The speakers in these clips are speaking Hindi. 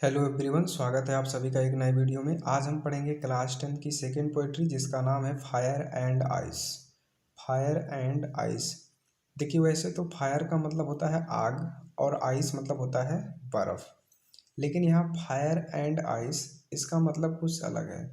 हेलो एवरीवन, स्वागत है आप सभी का एक नए वीडियो में। आज हम पढ़ेंगे क्लास 10 की सेकेंड पोएट्री जिसका नाम है fire and ice. Fire and ice. देखिए, वैसे तो फायर का मतलब होता है आग और आइस मतलब होता है बर्फ़, लेकिन यहाँ फायर एंड आइस इसका मतलब कुछ अलग है।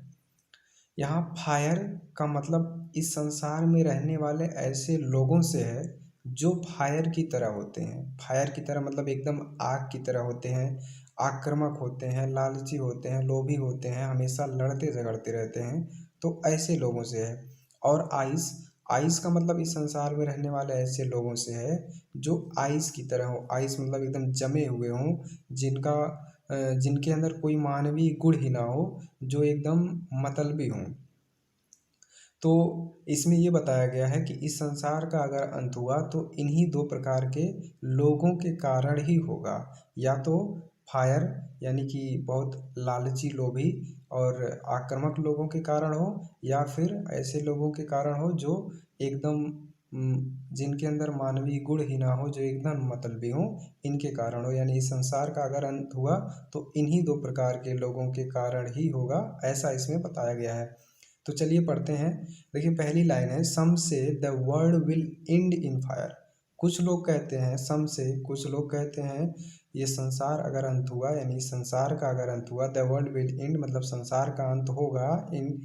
यहाँ फायर का मतलब इस संसार में रहने वाले ऐसे लोगों से है जो फायर की तरह होते हैं। फायर की तरह मतलब एकदम आग की तरह होते हैं, आक्रामक होते हैं, लालची होते हैं, लोभी होते हैं, हमेशा लड़ते झगड़ते रहते हैं। तो ऐसे लोगों से है। और आइस, आइस का मतलब इस संसार में रहने वाले ऐसे लोगों से है जो आइस की तरह हो। आइस मतलब एकदम जमे हुए हों, जिनके अंदर कोई मानवीय गुण ही ना हो, जो एकदम मतलबी हों। तो इसमें ये बताया गया है कि इस संसार का अगर अंत हुआ तो इन्हीं दो प्रकार के लोगों के कारण ही होगा। या तो फायर यानी कि बहुत लालची, लोभी और आक्रामक लोगों के कारण हो, या फिर ऐसे लोगों के कारण हो जो एकदम जिनके अंदर मानवीय गुण ही ना हो, जो एकदम मतलबी हो, इनके कारण हो। यानी इस संसार का अगर अंत हुआ तो इन्हीं दो प्रकार के लोगों के कारण ही होगा, ऐसा इसमें बताया गया है। तो चलिए पढ़ते हैं। देखिए, पहली लाइन है, सम से the world will and in fire. कुछ लोग कहते हैं, सम से कुछ लोग कहते हैं, ये संसार अगर अंत हुआ, यानी संसार का अगर अंत हुआ, द वर्ल्ड विल एंड मतलब संसार का अंत होगा इन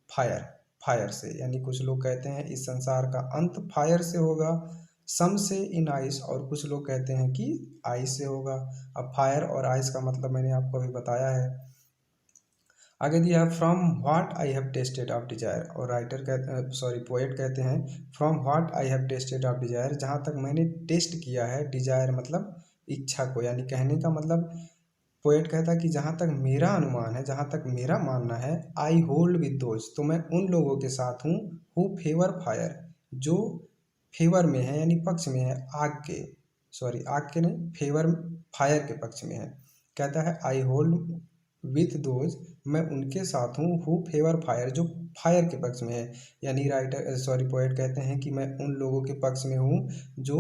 फायर, फायर से। यानी कुछ लोग कहते हैं इस संसार का अंत फायर से होगा। सम से इन आइस, और कुछ लोग कहते हैं कि आइस से होगा। अब फायर और आइस का मतलब मैंने आपको अभी बताया है। आगे दिया है, from what I have tested of desire. और राइटर कहते पोएट कहते हैं, from what I have tested of desire, जहाँ तक मैंने टेस्ट किया है, डिजायर मतलब इच्छा को। यानी कहने का मतलब, पोएट कहता है कि जहाँ तक मेरा अनुमान है, जहाँ तक मेरा मानना है, आई होल्ड विद दोज, तो मैं उन लोगों के साथ हूँ हु फेवर फायर, जो फेवर में है यानी पक्ष में है आग के, आग के नहीं, फेवर फायर के पक्ष में है। कहता है आई होल्ड विथ दोज, मैं उनके साथ हूँ हु फेवर फायर, जो फायर के पक्ष में है। यानी पोएट कहते हैं कि मैं उन लोगों के पक्ष में हूँ जो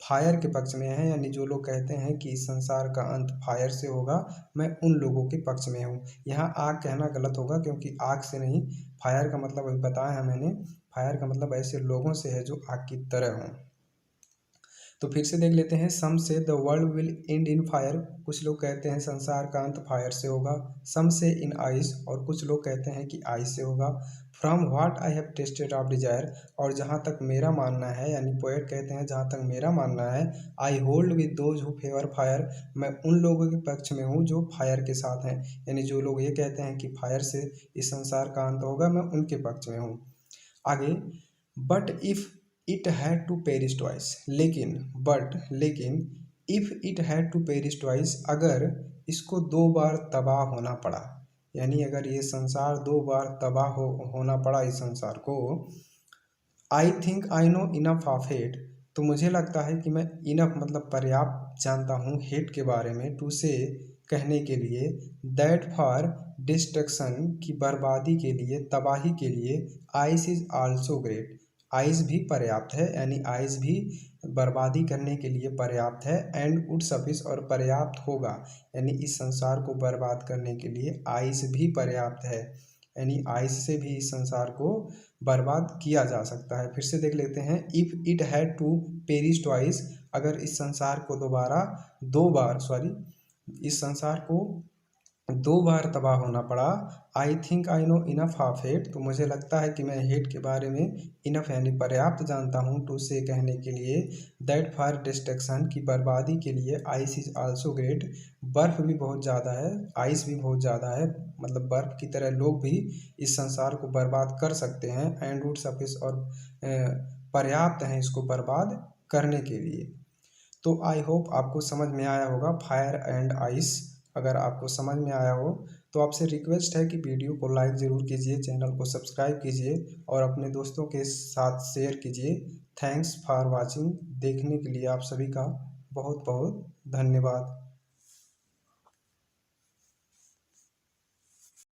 फायर के पक्ष में है। यानी जो लोग कहते हैं कि इस संसार का अंत फायर से होगा, मैं उन लोगों के पक्ष में हूँ। यहाँ आग कहना गलत होगा, क्योंकि आग से नहीं, फायर का मतलब अभी बताया है मैंने। फायर का मतलब ऐसे लोगों से है जो आग की तरह हों। तो फिर से देख लेते हैं, सम से the world will and in fire, कुछ लोग कहते हैं संसार का अंत फायर से होगा। सम से इन आइस, और कुछ लोग कहते हैं कि आइस से होगा। From what I have tested of desire, और जहाँ तक मेरा मानना है, यानी पोएट कहते हैं जहाँ तक मेरा मानना है, I hold with those who favour fire, मैं उन लोगों के पक्ष में हूँ जो फायर के साथ हैं। यानी जो लोग ये कहते हैं कि फायर से इस संसार का अंत होगा, मैं उनके पक्ष में हूँ। आगे, but if it had to perish twice, लेकिन if it had to perish twice, अगर इसको दो बार तबाह होना पड़ा, यानी अगर ये संसार दो बार तबाह होना पड़ा इस संसार को, I think I know enough of hate, तो मुझे लगता है कि मैं इनफ मतलब पर्याप्त जानता हूँ हेट के बारे में, टू से कहने के लिए, दैट फॉर डिस्ट्रक्शन की बर्बादी के लिए, तबाही के लिए, ice is also great, ice भी पर्याप्त है। यानी आइस भी बर्बादी करने के लिए पर्याप्त है। एंड वुड सफिस, और पर्याप्त होगा, यानी इस संसार को बर्बाद करने के लिए आइस भी पर्याप्त है। यानी आइस से भी इस संसार को बर्बाद किया जा सकता है। फिर से देख लेते हैं, if it had to perish twice, अगर इस संसार को इस संसार को दो बार तबाह होना पड़ा, I think I know enough of hate, तो मुझे लगता है कि मैं हेट के बारे में इनफ यानी पर्याप्त जानता हूँ, टू से कहने के लिए, दैट फॉर डिस्ट्रक्शन की बर्बादी के लिए, आइस इज आल्सो ग्रेट, बर्फ़ भी बहुत ज़्यादा है, आइस भी बहुत ज़्यादा है, मतलब बर्फ़ की तरह लोग भी इस संसार को बर्बाद कर सकते हैं। एंड वुड सफिस, और पर्याप्त हैं इसको बर्बाद करने के लिए। तो आई होप आपको समझ में आया होगा फायर एंड आइस। अगर आपको समझ में आया हो तो आपसे रिक्वेस्ट है कि वीडियो को लाइक ज़रूर कीजिए, चैनल को सब्सक्राइब कीजिए और अपने दोस्तों के साथ शेयर कीजिए। थैंक्स फॉर वाचिंग, देखने के लिए आप सभी का बहुत बहुत धन्यवाद।